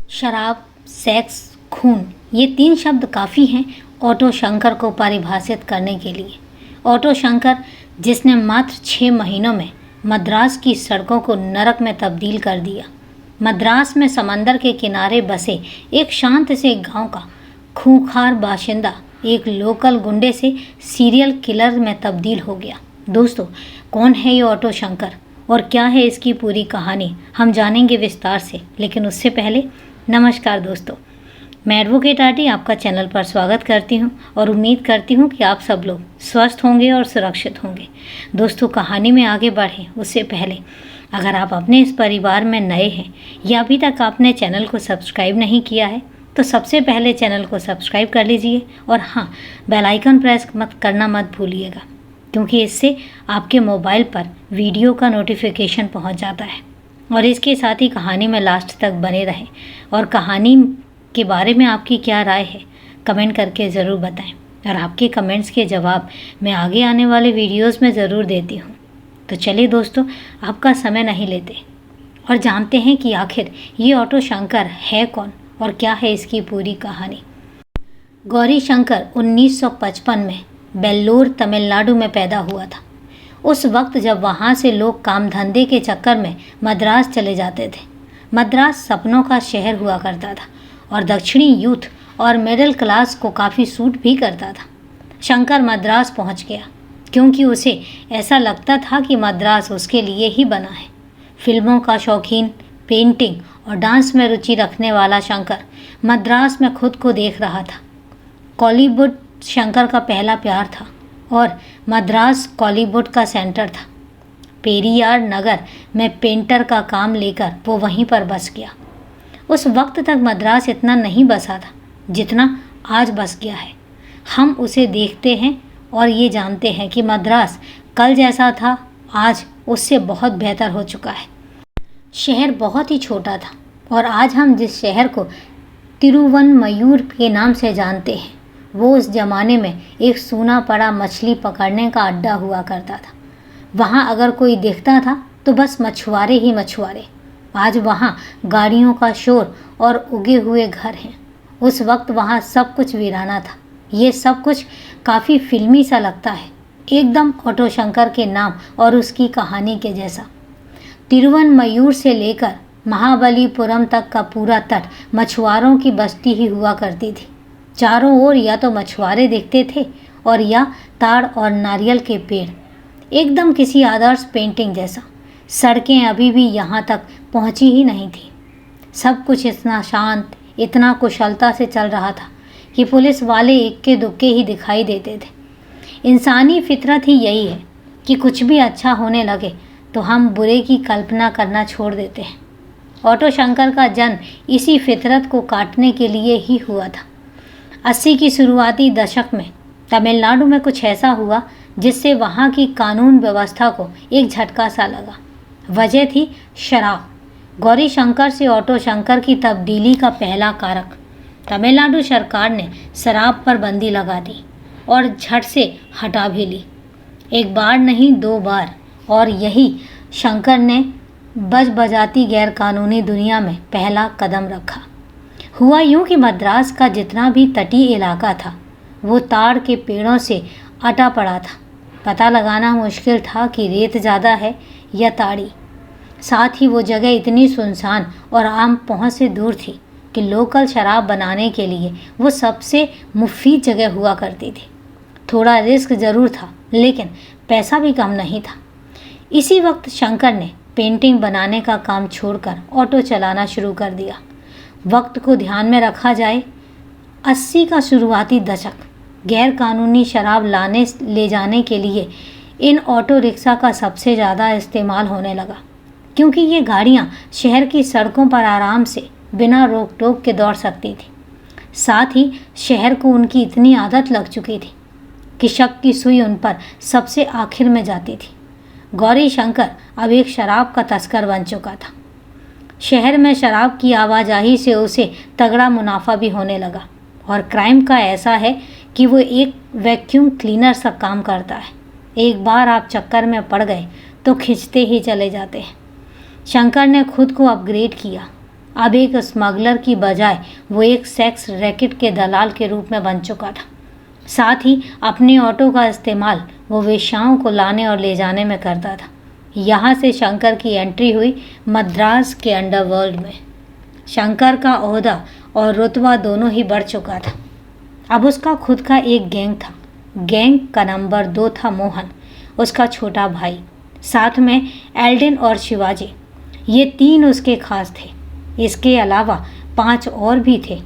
शराब, सेक्स, खून, ये 3 शब्द काफ़ी हैं ऑटो शंकर को परिभाषित करने के लिए। ऑटो शंकर, जिसने मात्र 6 महीनों में मद्रास की सड़कों को नरक में तब्दील कर दिया। मद्रास में समंदर के किनारे बसे एक शांत से गांव का खूंखार बाशिंदा एक लोकल गुंडे से सीरियल किलर में तब्दील हो गया। दोस्तों, कौन है ये ऑटो शंकर और क्या है इसकी पूरी कहानी, हम जानेंगे विस्तार से। लेकिन उससे पहले नमस्कार दोस्तों, मैं एडवोकेट आरटी आपका चैनल पर स्वागत करती हूं और उम्मीद करती हूं कि आप सब लोग स्वस्थ होंगे और सुरक्षित होंगे। दोस्तों, कहानी में आगे बढ़ें उससे पहले अगर आप अपने इस परिवार में नए हैं या अभी तक आपने चैनल को सब्सक्राइब नहीं किया है तो सबसे पहले चैनल को सब्सक्राइब कर लीजिए और हाँ, बेल आइकन प्रेस करना मत भूलिएगा, क्योंकि इससे आपके मोबाइल पर वीडियो का नोटिफिकेशन पहुंच जाता है। और इसके साथ ही कहानी में लास्ट तक बने रहें और कहानी के बारे में आपकी क्या राय है कमेंट करके ज़रूर बताएं और आपके कमेंट्स के जवाब मैं आगे आने वाले वीडियोस में ज़रूर देती हूँ। तो चलिए दोस्तों, आपका समय नहीं लेते और जानते हैं कि आखिर ये ऑटो शंकर है कौन और क्या है इसकी पूरी कहानी। गौरी शंकर 1955 में बेल्लूर, तमिलनाडु में पैदा हुआ था। उस वक्त जब वहाँ से लोग काम धंधे के चक्कर में मद्रास चले जाते थे। मद्रास सपनों का शहर हुआ करता था और दक्षिणी यूथ और मिडिल क्लास को काफ़ी सूट भी करता था। शंकर मद्रास पहुँच गया क्योंकि उसे ऐसा लगता था कि मद्रास उसके लिए ही बना है। फिल्मों का शौकीन, पेंटिंग और डांस में रुचि रखने वाला शंकर मद्रास में खुद को देख रहा था। कॉलीवुड शंकर का पहला प्यार था और मद्रास कॉलीवुड का सेंटर था। पेरियार नगर में पेंटर का काम लेकर वो वहीं पर बस गया। उस वक्त तक मद्रास इतना नहीं बसा था जितना आज बस गया है। हम उसे देखते हैं और ये जानते हैं कि मद्रास कल जैसा था आज उससे बहुत बेहतर हो चुका है। शहर बहुत ही छोटा था और आज हम जिस शहर को तिरुवनमयूर के नाम से जानते हैं वो उस ज़माने में एक सूना पड़ा मछली पकड़ने का अड्डा हुआ करता था। वहाँ अगर कोई दिखता था तो बस मछुआरे ही मछुआरे। आज वहाँ गाड़ियों का शोर और उगे हुए घर हैं। उस वक्त वहाँ सब कुछ वीराना था। ये सब कुछ काफ़ी फिल्मी सा लगता है, एकदम ऑटो शंकर के नाम और उसकी कहानी के जैसा। तिरुवनमयूर से लेकर महाबलीपुरम तक का पूरा तट मछुआरों की बस्ती ही हुआ करती थी। चारों ओर या तो मछुआरे दिखते थे और या ताड़ और नारियल के पेड़, एकदम किसी आदर्श पेंटिंग जैसा। सड़कें अभी भी यहाँ तक पहुँची ही नहीं थी। सब कुछ इतना शांत, इतना कुशलता से चल रहा था कि पुलिस वाले इक्के दुक्के ही दिखाई देते थे। इंसानी फितरत ही यही है कि कुछ भी अच्छा होने लगे तो हम बुरे की कल्पना करना छोड़ देते हैं। ऑटो शंकर का जन्म इसी फितरत को काटने के लिए ही हुआ था। 80 की शुरुआती दशक में तमिलनाडु में कुछ ऐसा हुआ जिससे वहाँ की कानून व्यवस्था को एक झटका सा लगा। वजह थी शराब। गौरी शंकर से ऑटो शंकर की तब्दीली का पहला कारक। तमिलनाडु सरकार ने शराब पर बंदी लगा दी और झट से हटा भी ली। एक बार नहीं 2 बार। और यही शंकर ने बज बजाती गैर कानूनी दुनिया में पहला कदम रखा। हुआ यूं कि मद्रास का जितना भी तटीय इलाका था वो ताड़ के पेड़ों से अटा पड़ा था। पता लगाना मुश्किल था कि रेत ज़्यादा है या ताड़ी। साथ ही वो जगह इतनी सुनसान और आम पहुंच से दूर थी कि लोकल शराब बनाने के लिए वो सबसे मुफीद जगह हुआ करती थी। थोड़ा रिस्क ज़रूर था लेकिन पैसा भी कम नहीं था। इसी वक्त शंकर ने पेंटिंग बनाने का काम छोड़कर ऑटो चलाना शुरू कर दिया। वक्त को ध्यान में रखा जाए, 80 का शुरुआती दशक, गैर कानूनी शराब लाने ले जाने के लिए इन ऑटो रिक्शा का सबसे ज़्यादा इस्तेमाल होने लगा, क्योंकि ये गाड़ियाँ शहर की सड़कों पर आराम से बिना रोक टोक के दौड़ सकती थी। साथ ही शहर को उनकी इतनी आदत लग चुकी थी कि शक की सुई उन पर सबसे आखिर में जाती थी। गौरी शंकर अब एक शराब का तस्कर बन चुका था। शहर में शराब की आवाजाही से उसे तगड़ा मुनाफा भी होने लगा और क्राइम का ऐसा है कि वो एक वैक्यूम क्लीनर सा काम करता है। एक बार आप चक्कर में पड़ गए तो खिंचते ही चले जाते हैं। शंकर ने खुद को अपग्रेड किया। अब एक स्मगलर की बजाय वो एक सेक्स रैकेट के दलाल के रूप में बन चुका था। साथ ही अपने ऑटो का इस्तेमाल वो वेश्याओं को लाने और ले जाने में करता था। यहाँ से शंकर की एंट्री हुई मद्रास के अंडरवर्ल्ड में। शंकर का ओहदा और रुतबा दोनों ही बढ़ चुका था। अब उसका खुद का एक गैंग था। गैंग का नंबर 2 था मोहन, उसका छोटा भाई, साथ में एल्डिन और शिवाजी। ये 3 उसके खास थे। इसके अलावा 5 और भी थे।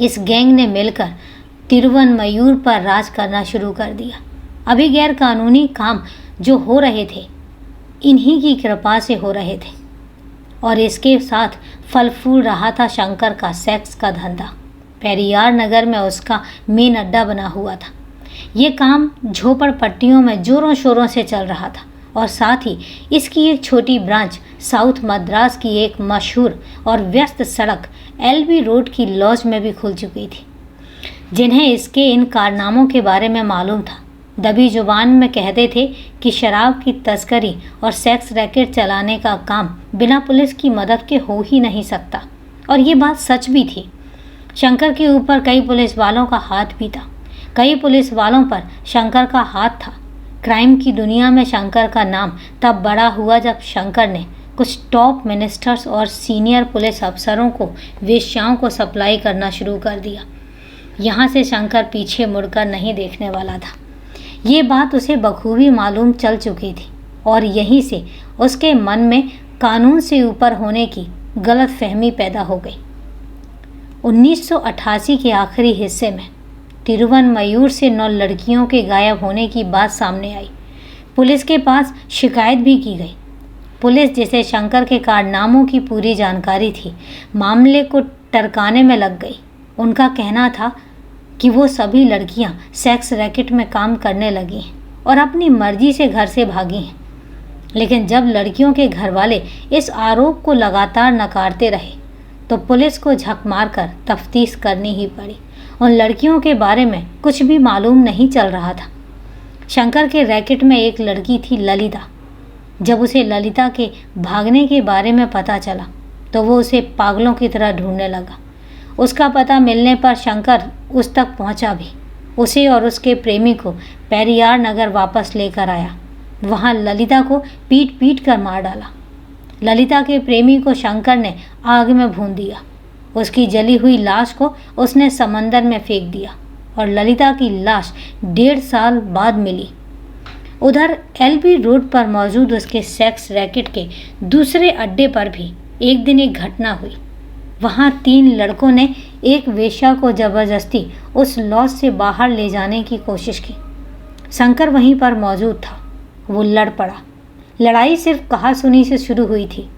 इस गैंग ने मिलकर तिरुवनमयूर पर राज करना शुरू कर दिया। अभी गैर कानूनी काम जो हो रहे थे इन्हीं की कृपा से हो रहे थे और इसके साथ फल फूल रहा था शंकर का सेक्स का धंधा। पेरियार नगर में उसका मेन अड्डा बना हुआ था। ये काम झोपड़पट्टियों में जोरों शोरों से चल रहा था और साथ ही इसकी एक छोटी ब्रांच साउथ मद्रास की एक मशहूर और व्यस्त सड़क एलबी रोड की लॉज में भी खुल चुकी थी। जिन्हें इसके इन कारनामों के बारे में मालूम था दबी जुबान में कहते थे कि शराब की तस्करी और सेक्स रैकेट चलाने का काम बिना पुलिस की मदद के हो ही नहीं सकता। और ये बात सच भी थी। शंकर के ऊपर कई पुलिस वालों का हाथ भी था। कई पुलिस वालों पर शंकर का हाथ था। क्राइम की दुनिया में शंकर का नाम तब बड़ा हुआ जब शंकर ने कुछ टॉप मिनिस्टर्स और सीनियर पुलिस अफसरों को वेश्याओं को सप्लाई करना शुरू कर दिया। यहाँ से शंकर पीछे मुड़कर नहीं देखने वाला था। ये बात उसे बखूबी मालूम चल चुकी थी और यहीं से उसके मन में कानून से ऊपर होने की गलत फहमी पैदा हो गई। 1988 के आखिरी हिस्से में तिरुवनमयूर से 9 लड़कियों के गायब होने की बात सामने आई। पुलिस के पास शिकायत भी की गई। पुलिस, जिसे शंकर के कारनामों की पूरी जानकारी थी, मामले को टरकाने में लग गई। उनका कहना था कि वो सभी लड़कियां सेक्स रैकेट में काम करने लगी हैं और अपनी मर्जी से घर से भागी हैं। लेकिन जब लड़कियों के घर वाले इस आरोप को लगातार नकारते रहे तो पुलिस को झक मारकर तफ्तीश करनी ही पड़ी। उन लड़कियों के बारे में कुछ भी मालूम नहीं चल रहा था। शंकर के रैकेट में एक लड़की थी, ललिता। जब उसे ललिता के भागने के बारे में पता चला तो वो उसे पागलों की तरह ढूंढने लगा। उसका पता मिलने पर शंकर उस तक पहुंचा भी। उसे और उसके प्रेमी को पेरियार नगर वापस लेकर आया। वहां ललिता को पीट पीट कर मार डाला। ललिता के प्रेमी को शंकर ने आग में भून दिया। उसकी जली हुई लाश को उसने समंदर में फेंक दिया और ललिता की लाश 1.5 साल बाद मिली। उधर एलबी रोड पर मौजूद उसके सेक्स रैकेट के दूसरे अड्डे पर भी एक दिन एक घटना हुई। वहाँ 3 लड़कों ने एक वेश्या को जबरदस्ती उस लॉज से बाहर ले जाने की कोशिश की। शंकर वहीं पर मौजूद था। वो लड़ पड़ा। लड़ाई सिर्फ कहासुनी से शुरू हुई थी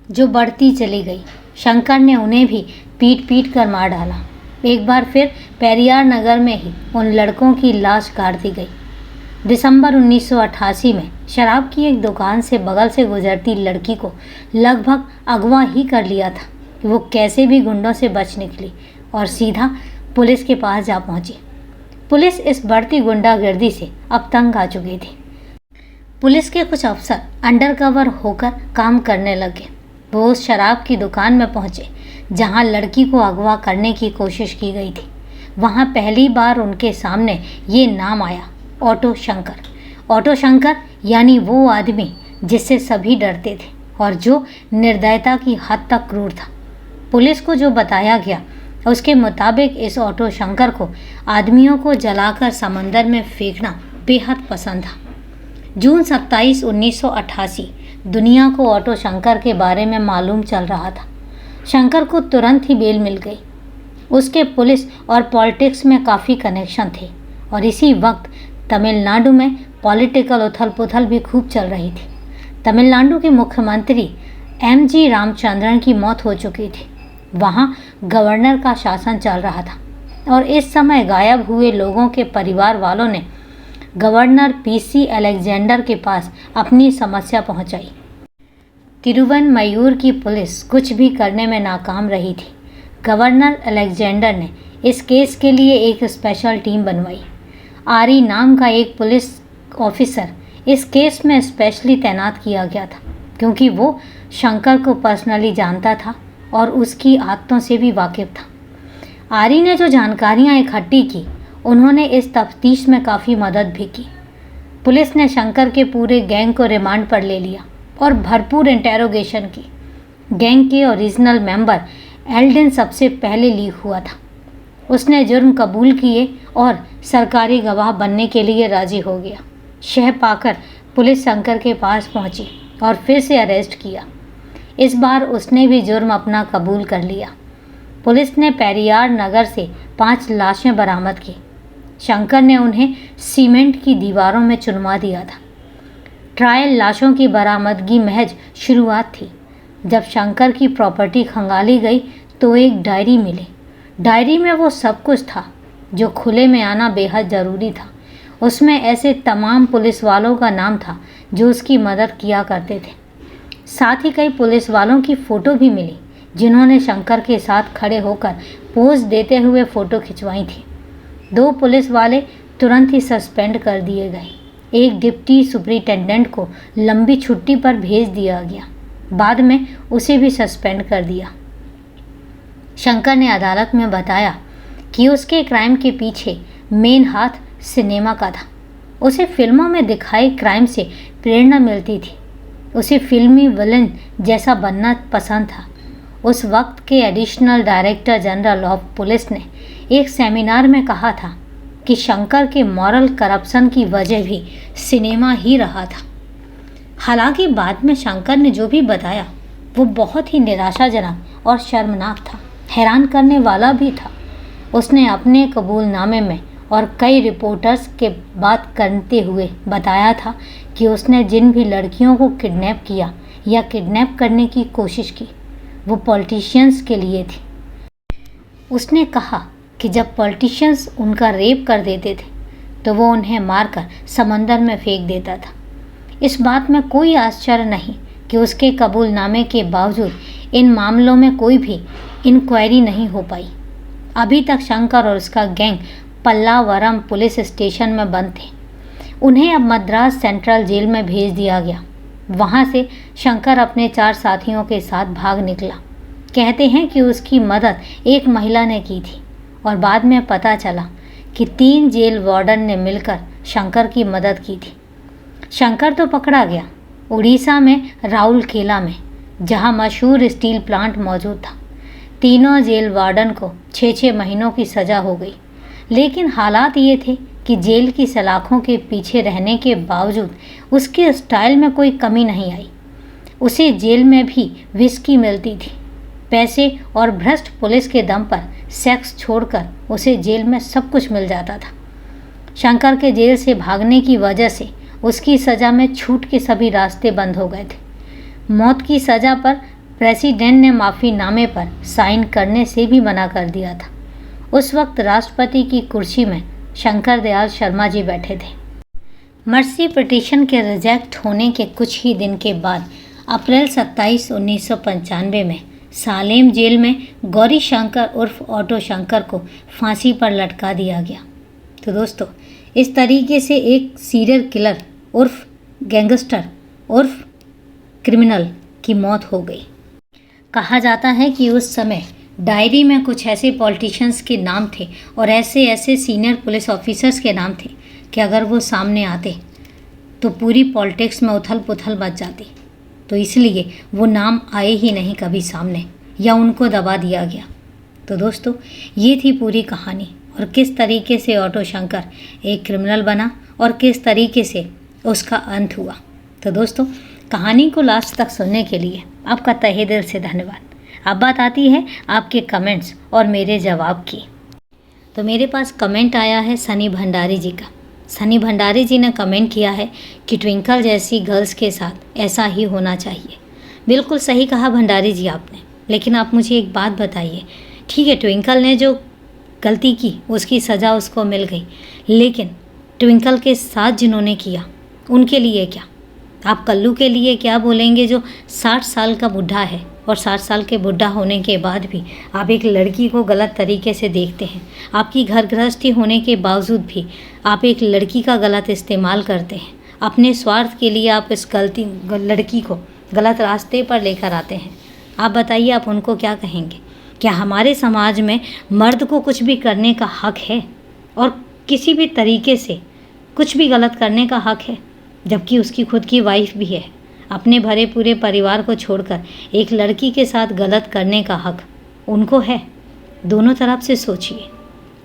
जो बढ़ती चली गई। शंकर ने उन्हें भी पीट पीट कर मार डाला। एक बार फिर पेरियार नगर में ही उन लड़कों की लाश गाड़ दी गई। दिसंबर 1988 में शराब की एक दुकान से बगल से गुजरती लड़की को लगभग अगवा ही कर लिया था। वो कैसे भी गुंडों से बच निकली और सीधा पुलिस के पास जा पहुंची। पुलिस इस बढ़ती गुंडागर्दी से अब तंग आ चुकी थी। पुलिस के कुछ अफसर अंडरकवर होकर काम करने लगे। वो उस शराब की दुकान में पहुंचे जहां लड़की को अगवा करने की कोशिश की गई थी। वहां पहली बार उनके सामने ये नाम आया, ऑटो शंकर। ऑटो शंकर यानी वो आदमी जिससे सभी डरते थे और जो निर्दयता की हद तक क्रूर था। पुलिस को जो बताया गया उसके मुताबिक इस ऑटो शंकर को आदमियों को जलाकर समंदर में फेंकना बेहद पसंद था। जून 27, 1988 दुनिया को ऑटो शंकर के बारे में मालूम चल रहा था। शंकर को तुरंत ही बेल मिल गई। उसके पुलिस और पॉलिटिक्स में काफ़ी कनेक्शन थे और इसी वक्त तमिलनाडु में पॉलिटिकल उथल पुथल भी खूब चल रही थी। तमिलनाडु के मुख्यमंत्री MG रामचंद्रन की मौत हो चुकी थी। वहाँ गवर्नर का शासन चल रहा था और इस समय गायब हुए लोगों के परिवार वालों ने गवर्नर PC अलेक्जेंडर के पास अपनी समस्या पहुंचाई। तिरुवनमयूर की पुलिस कुछ भी करने में नाकाम रही थी। गवर्नर अलेक्जेंडर ने इस केस के लिए एक स्पेशल टीम बनवाई। आरी नाम का एक पुलिस ऑफिसर इस केस में स्पेशली तैनात किया गया था क्योंकि वो शंकर को पर्सनली जानता था और उसकी आदतों से भी वाकिफ था। आरी ने जो जानकारियां इकट्ठी की, उन्होंने इस तफ्तीश में काफ़ी मदद भी की। पुलिस ने शंकर के पूरे गैंग को रिमांड पर ले लिया और भरपूर इंटेरोगेशन की। गैंग के ओरिजिनल मेंबर एल्डन सबसे पहले लीक हुआ था। उसने जुर्म कबूल किए और सरकारी गवाह बनने के लिए राजी हो गया। शह पाकर पुलिस शंकर के पास पहुंची और फिर से अरेस्ट किया। इस बार उसने भी जुर्म अपना कबूल कर लिया। पुलिस ने पेरियार नगर से 5 लाशें बरामद की। शंकर ने उन्हें सीमेंट की दीवारों में चुनवा दिया था। ट्रायल लाशों की बरामदगी महज शुरुआत थी। जब शंकर की प्रॉपर्टी खंगाली गई तो एक डायरी मिली। डायरी में वो सब कुछ था जो खुले में आना बेहद ज़रूरी था। उसमें ऐसे तमाम पुलिस वालों का नाम था जो उसकी मदद किया करते थे। साथ ही कई पुलिस वालों की फ़ोटो भी मिली जिन्होंने शंकर के साथ खड़े होकर पोज देते हुए फ़ोटो खिंचवाई थी। 2 पुलिस वाले तुरंत ही सस्पेंड कर दिए गए। एक डिप्टी सुपरिटेंडेंट को लंबी छुट्टी पर भेज दिया गया। बाद में उसे भी सस्पेंड कर दिया। शंकर ने अदालत में बताया कि उसके क्राइम के पीछे मेन हाथ सिनेमा का था। उसे फिल्मों में दिखाए क्राइम से प्रेरणा मिलती थी। उसे फिल्मी विलन जैसा बनना पसंद था। उस वक्त के additional director general of police ने एक सेमिनार में कहा था कि शंकर के मॉरल करप्शन की वजह भी सिनेमा ही रहा था। हालांकि बाद में शंकर ने जो भी बताया वो बहुत ही निराशाजनक और शर्मनाक था, हैरान करने वाला भी था। उसने अपने कबूलनामे में और कई रिपोर्टर्स के बात करते हुए बताया था कि उसने जिन भी लड़कियों को किडनैप किया या किडनैप करने की कोशिश की वो पॉलिटिशियंस के लिए थी। उसने कहा कि जब पॉलिटिशियंस उनका रेप कर देते थे तो वो उन्हें मारकर समंदर में फेंक देता था। इस बात में कोई आश्चर्य नहीं कि उसके कबूलनामे के बावजूद इन मामलों में कोई भी इंक्वायरी नहीं हो पाई। अभी तक शंकर और उसका गैंग पल्लावरम पुलिस स्टेशन में बंद थे। उन्हें अब मद्रास सेंट्रल जेल में भेज दिया गया। वहाँ से शंकर अपने 4 साथियों के साथ भाग निकला। कहते हैं कि उसकी मदद एक महिला ने की थी और बाद में पता चला कि 3 जेल वार्डन ने मिलकर शंकर की मदद की थी। शंकर तो पकड़ा गया उड़ीसा में राउरकेला में, जहां मशहूर स्टील प्लांट मौजूद था। तीनों जेल वार्डन को 6-6 महीनों की सज़ा हो गई। लेकिन हालात ये थे कि जेल की सलाखों के पीछे रहने के बावजूद उसके स्टाइल में कोई कमी नहीं आई। उसे जेल में भी विस्की मिलती थी। पैसे और भ्रष्ट पुलिस के दम पर सेक्स छोड़कर उसे जेल में सब कुछ मिल जाता था। शंकर के जेल से भागने की वजह से उसकी सज़ा में छूट के सभी रास्ते बंद हो गए थे। मौत की सज़ा पर प्रेसिडेंट ने माफ़ीनामे पर साइन करने से भी मना कर दिया था। उस वक्त राष्ट्रपति की कुर्सी में शंकर दयाल शर्मा जी बैठे थे। मर्सी पिटीशन के रिजेक्ट होने के कुछ ही दिन के बाद अप्रैल 27, 1995 में सालेम जेल में गौरी शंकर उर्फ ऑटो शंकर को फांसी पर लटका दिया गया। तो दोस्तों, इस तरीके से एक सीरियल किलर उर्फ गैंगस्टर उर्फ क्रिमिनल की मौत हो गई। कहा जाता है कि उस समय डायरी में कुछ ऐसे पॉलिटिशियंस के नाम थे और ऐसे ऐसे सीनियर पुलिस ऑफिसर्स के नाम थे कि अगर वो सामने आते तो पूरी पॉलिटिक्स में उथल पुथल मच जाती। तो इसलिए वो नाम आए ही नहीं कभी सामने या उनको दबा दिया गया। तो दोस्तों, ये थी पूरी कहानी और किस तरीके से ऑटो शंकर एक क्रिमिनल बना और किस तरीके से उसका अंत हुआ। तो दोस्तों, कहानी को लास्ट तक सुनने के लिए आपका तहे दिल से धन्यवाद। अब बात आती है आपके कमेंट्स और मेरे जवाब की। तो मेरे पास कमेंट आया है सनी भंडारी जी का। सनी भंडारी जी ने कमेंट किया है कि ट्विंकल जैसी गर्ल्स के साथ ऐसा ही होना चाहिए। बिल्कुल सही कहा भंडारी जी आपने, लेकिन आप मुझे एक बात बताइए। ठीक है, ट्विंकल ने जो गलती की उसकी सज़ा उसको मिल गई, लेकिन ट्विंकल के साथ जिन्होंने किया उनके लिए क्या? आप कल्लू के लिए क्या बोलेंगे जो 60 साल का बुढ़ा है और 60 साल के बुढ़ा होने के बाद भी आप एक लड़की को गलत तरीके से देखते हैं। आपकी घर गृहस्थी होने के बावजूद भी आप एक लड़की का गलत इस्तेमाल करते हैं। अपने स्वार्थ के लिए आप इस लड़की को गलत रास्ते पर लेकर आते हैं। आप बताइए, आप उनको क्या कहेंगे? क्या हमारे समाज में मर्द को कुछ भी करने का हक है और किसी भी तरीके से कुछ भी गलत करने का हक है? जबकि उसकी खुद की वाइफ भी है। अपने भरे पूरे परिवार को छोड़कर एक लड़की के साथ गलत करने का हक उनको है। दोनों तरफ से सोचिए।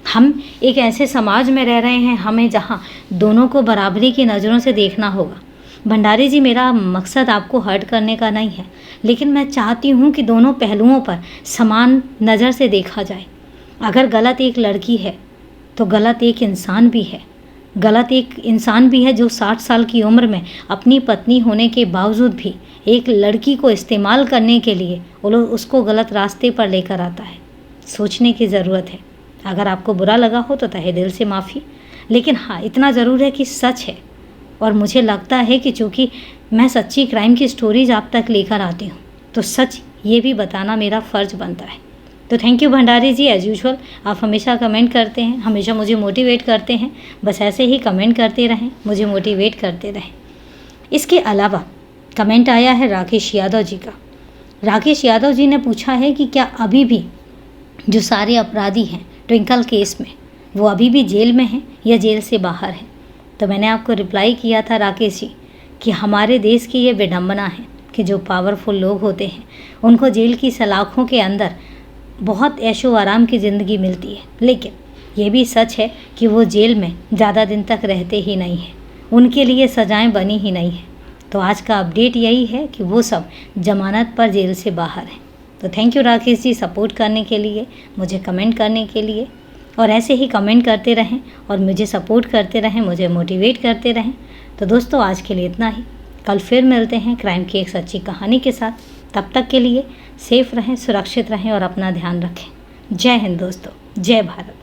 हम एक ऐसे समाज में रह रहे हैं, हमें जहाँ दोनों को बराबरी की नज़रों से देखना होगा। भंडारी जी, मेरा मकसद आपको हर्ट करने का नहीं है, लेकिन मैं चाहती हूँ कि दोनों पहलुओं पर समान नज़र से देखा जाए। अगर गलत एक लड़की है तो गलत एक इंसान भी है। गलत एक इंसान भी है जो 60 साल की उम्र में अपनी पत्नी होने के बावजूद भी एक लड़की को इस्तेमाल करने के लिए उसको गलत रास्ते पर लेकर आता है। सोचने की ज़रूरत है। अगर आपको बुरा लगा हो तो तहे दिल से माफ़ी, लेकिन हाँ, इतना ज़रूर है कि सच है और मुझे लगता है कि चूँकि मैं सच्ची क्राइम की स्टोरीज आप तक लेकर आती हूँ तो सच ये भी बताना मेरा फ़र्ज़ बनता है। तो thank you Bhandari ji, as usual आप हमेशा कमेंट करते हैं, हमेशा मुझे मोटिवेट करते हैं। बस ऐसे ही कमेंट करते रहें, मुझे मोटिवेट करते रहें। इसके अलावा कमेंट आया है राकेश यादव जी का। राकेश यादव जी ने पूछा है कि क्या अभी भी जो सारे अपराधी हैं ट्विंकल केस में, वो अभी भी जेल में हैं या जेल से बाहर हैं? तो मैंने आपको रिप्लाई किया था राकेश जी कि हमारे देश की ये विडंबना है कि जो पावरफुल लोग होते हैं उनको जेल की सलाखों के अंदर बहुत ऐशो आराम की ज़िंदगी मिलती है, लेकिन ये भी सच है कि वो जेल में ज़्यादा दिन तक रहते ही नहीं हैं, उनके लिए सज़ाएं बनी ही नहीं हैं। तो आज का अपडेट यही है कि वो सब जमानत पर जेल से बाहर हैं। तो thank you Rakesh ji, support करने के लिए, मुझे कमेंट करने के लिए, और ऐसे ही कमेंट करते रहें और मुझे सपोर्ट करते रहें, मुझे मोटिवेट करते रहें। तो दोस्तों, आज के लिए इतना ही। कल फिर मिलते हैं क्राइम की एक सच्ची कहानी के साथ। तब तक के लिए सेफ रहें, सुरक्षित रहें और अपना ध्यान रखें। जय हिंद दोस्तों, जय भारत।